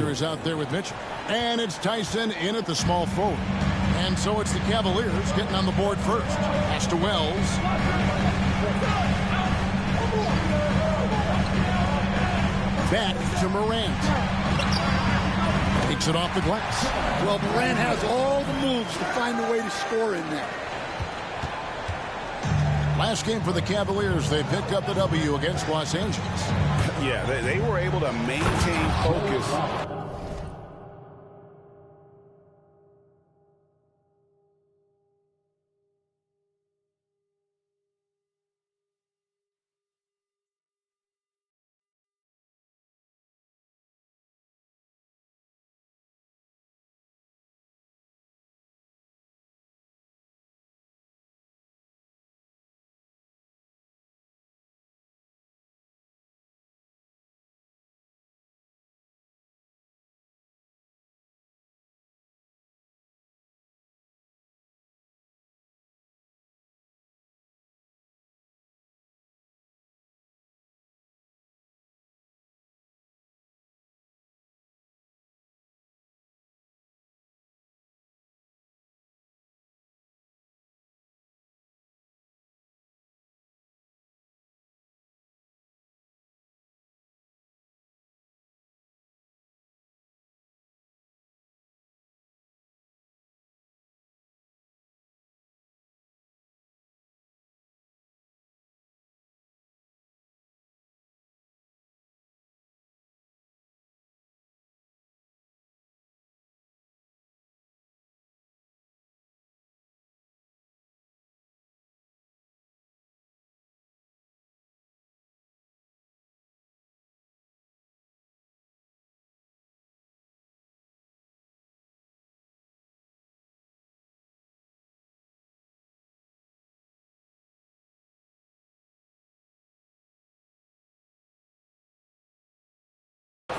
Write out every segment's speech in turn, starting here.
Cavaliers out there with Mitchell. And it's Tyson in at the small forward. And so it's the Cavaliers getting on the board first. Pass to Wells. Back to Morant. Takes it off the glass. Well, Morant has all the moves to find a way to score in there. Last game for the Cavaliers, they picked up the W against Los Angeles. Yeah, they were able to maintain focus.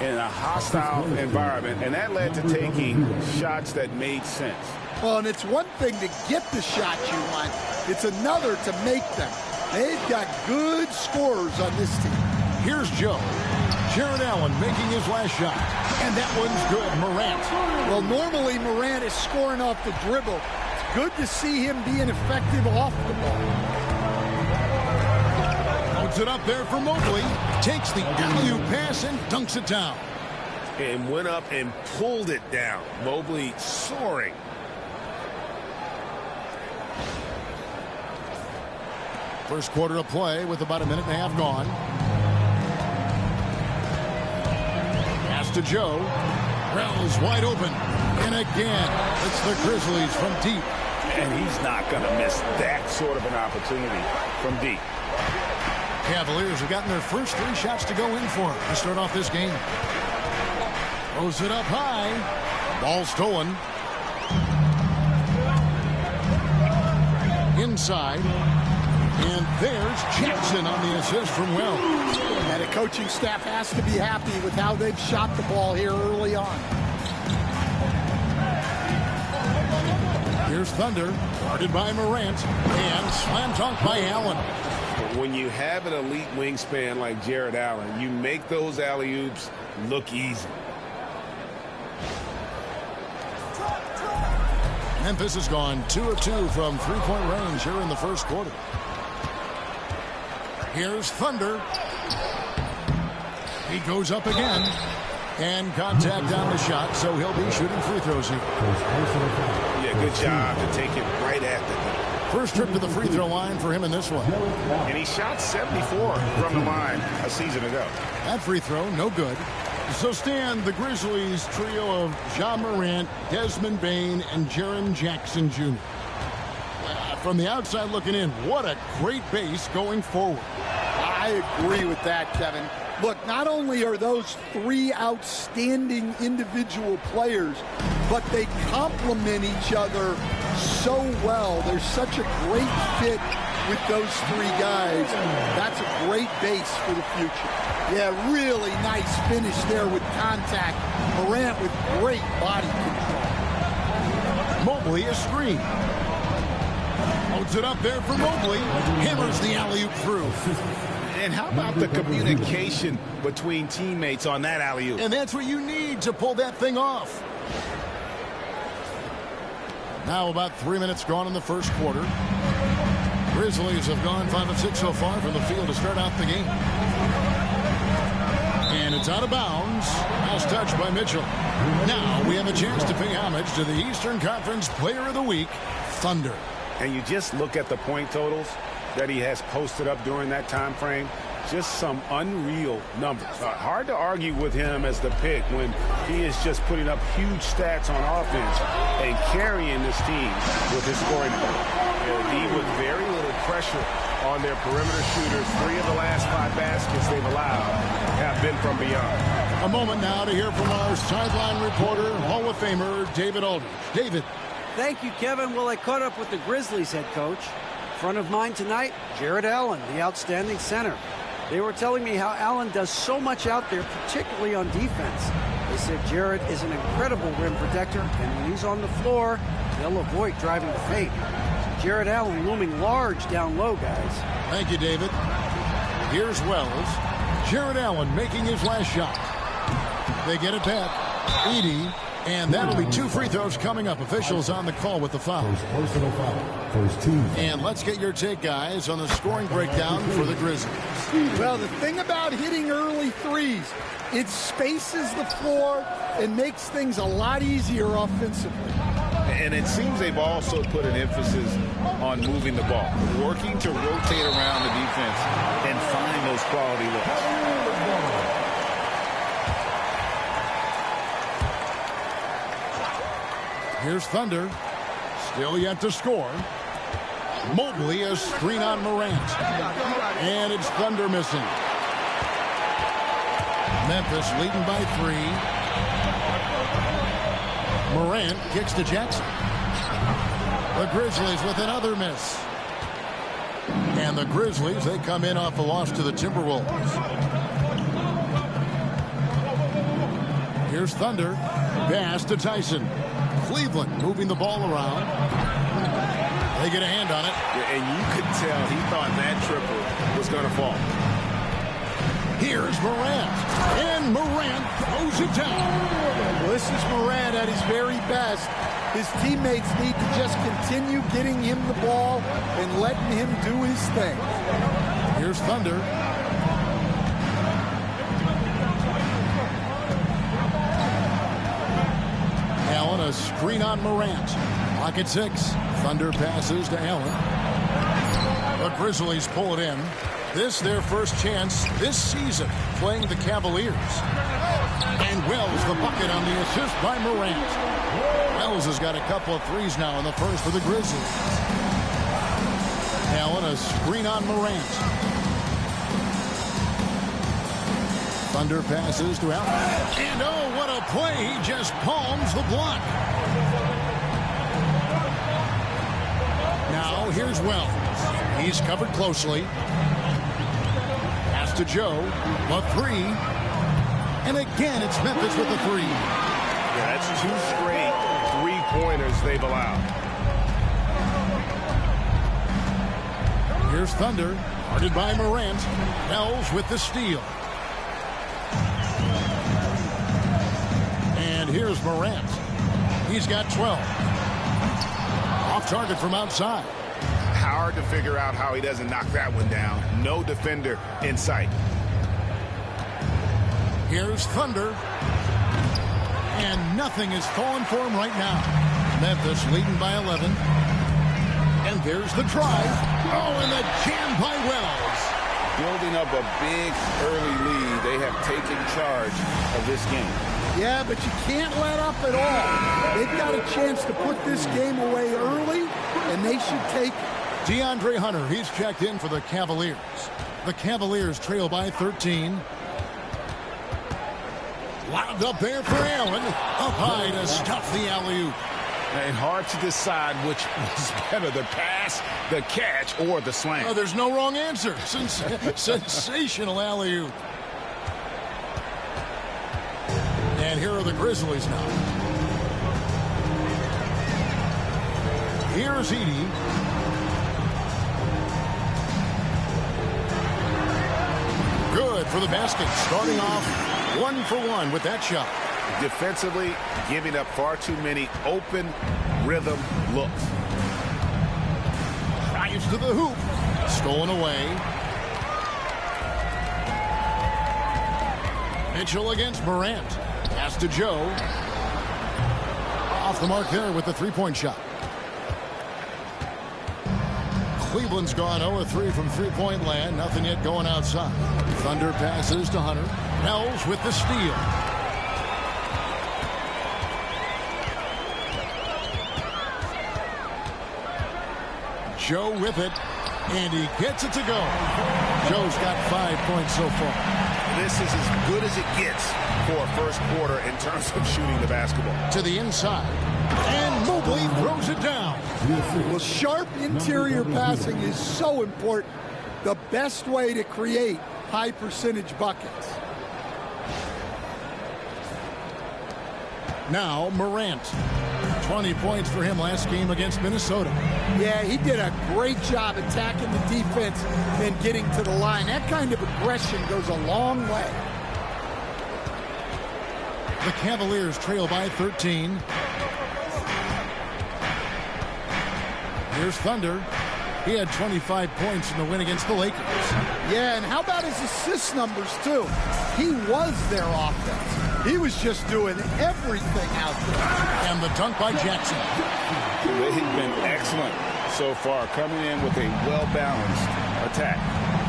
In a hostile environment, and that led to taking shots that made sense. Well, and it's one thing to get the shots you want. It's another to make them. They've got good scorers on this team. Here's Joe. Jared Allen making his last shot. And that one's good. Morant. Well, normally Morant is scoring off the dribble. It's good to see him being effective off the ball. Loads it up there for Mobley. Takes the alley-oop pass and dunks it down. And went up and pulled it down. Mobley soaring. First quarter of play with about a minute and a half gone. Pass to Joe. Wells wide open. And again, it's the Grizzlies from deep. And he's not going to miss that sort of an opportunity from deep. Cavaliers have gotten their first 3 shots to go in for to start off this game. Throws it up high. Ball stolen. Inside. And there's Jackson on the assist from Wells. And the coaching staff has to be happy with how they've shot the ball here early on. Here's Thunder. Guarded by Morant. And slam dunk by Allen. When you have an elite wingspan like Jared Allen, you make those alley-oops look easy. Memphis has gone 2 of 2 from three-point range here in the first quarter. Here's Thunder. He goes up again. And contact on the shot, so he'll be shooting free throws here. Yeah, good job to take it right at the first trip to the free throw line for him in this one. And he shot 74 from the line a season ago. That free throw, no good. So, Stan, the Grizzlies trio of Ja Morant, Desmond Bane, and Jaren Jackson Jr. From the outside looking in, what a great base going forward. I agree with that, Kevin. Look, not only are those 3 outstanding individual players, but they complement each other so well. There's such a great fit with those 3 guys. That's a great base for the future. Yeah, really nice finish there with contact. Morant with great body control. Mobley a screen. Loads it up there for Mobley. Hammers the alley-oop through. And how about the communication between teammates on that alley-oop? And that's what you need. need to pull that thing off. Now about 3 minutes gone in the first quarter. Grizzlies have gone 5 of 6 so far from the field to start out the game. And it's out of bounds. Last touch by Mitchell. Now we have a chance to pay homage to the Eastern Conference Player of the Week, Thunder. And you just look at the point totals that he has posted up during that time frame. Just some unreal numbers. Hard to argue with him as the pick when he is just putting up huge stats on offense and carrying this team with his scoring play. He with very little pressure on their perimeter shooters. 3 of the last 5 baskets they've allowed have been from beyond. A moment now to hear from our sideline reporter, Hall of Famer David Aldridge. David. Thank you, Kevin. Well, I caught up with the Grizzlies head coach. Front of mind tonight, Jarrett Allen, the outstanding center. They were telling me how Allen does so much out there, particularly on defense. They said Jarrett is an incredible rim protector, and when he's on the floor, they'll avoid driving the paint. Jarrett Allen looming large down low, guys. Thank you, David. Here's Wells. Jarrett Allen making his last shot. They get it back. Edey. And that'll be 2 free throws coming up. Officials on the call with the foul. Personal foul. First team. And let's get your take, guys, on the scoring breakdown for the Grizzlies. Well, the thing about hitting early threes, it spaces the floor and makes things a lot easier offensively. And it seems they've also put an emphasis on moving the ball, working to rotate around the defense and find those quality looks. Here's Thunder. Still yet to score. Mobley a screen on Morant. And it's Thunder missing. Memphis leading by 3. Morant kicks to Jackson. The Grizzlies with another miss. And the Grizzlies, they come in off a loss to the Timberwolves. Here's Thunder. Pass to Tyson. Cleveland moving the ball around. They get a hand on it. And you could tell he thought that triple was going to fall. Here's Morant. And Morant throws it down. Well, this is Morant at his very best. His teammates need to just continue getting him the ball and letting him do his thing. Here's Thunder. Allen, a screen on Morant. Clock at 6. Thunder passes to Allen. The Grizzlies pull it in. This their first chance this season playing the Cavaliers. And Wells the bucket on the assist by Morant. Wells has got a couple of threes now in the first for the Grizzlies. Allen a screen on Morant. Thunder passes to Allen. And oh, what a play. He just palms the block. Now here's Wells. He's covered closely. Pass to Joe. A 3. And again, it's Memphis with the 3. Yeah, that's 2 straight three-pointers they've allowed. Here's Thunder. Guarded by Morant. Wells with the steal. And here's Morant. He's got 12. Off target from outside. Hard to figure out how he doesn't knock that one down. No defender in sight. Here's Thunder. And nothing is falling for him right now. Memphis leading by 11. And there's the drive. Oh, and the jam by Wells. Building up a big early lead. They have taken charge of this game. Yeah, but you can't let up at all. They've got a chance to put this game away early, and they should take it. DeAndre Hunter, he's checked in for the Cavaliers. The Cavaliers trail by 13. Lobbed up there for Allen. Up high to stuff the alley-oop. And hard to decide which was better, the pass, the catch, or the slam. Oh, there's no wrong answer. Sensational alley-oop. And here are the Grizzlies now. Here's Edey. Good for the basket. Starting off 1 for 1 with that shot. Defensively, giving up far too many open rhythm looks. Drives to the hoop. Stolen away. Mitchell against Morant. Pass to Joe. Off the mark there with the three-point shot. Cleveland's gone 0-3 from three-point land. Nothing yet going outside. Thunder passes to Hunter. Wells with the steal. Joe with it, and he gets it to go. Joe's got 5 points so far. This is as good as it gets for a first quarter in terms of shooting the basketball. To the inside, and Mobley throws it down. Well, sharp interior passing is so important. The best way to create high percentage buckets. Now Morant. 20 points for him last game against Minnesota. Yeah, he did a great job attacking the defense and getting to the line. That kind of aggression goes a long way. The Cavaliers trail by 13. Here's Thunder. He had 25 points in the win against the Lakers. Yeah, and how about his assist numbers, too? He was their offense. He was just doing everything out there. And the dunk by Jackson. They've been excellent so far, coming in with a well-balanced attack.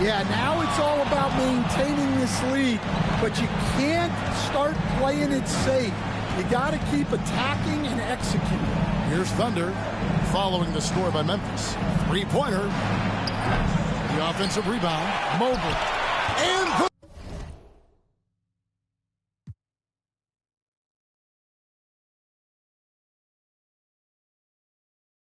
Yeah, now it's all about maintaining this lead, but you can't start playing it safe. You got to keep attacking and executing. Here's Thunder following the score by Memphis. Three-pointer. The offensive rebound. Mobley. And the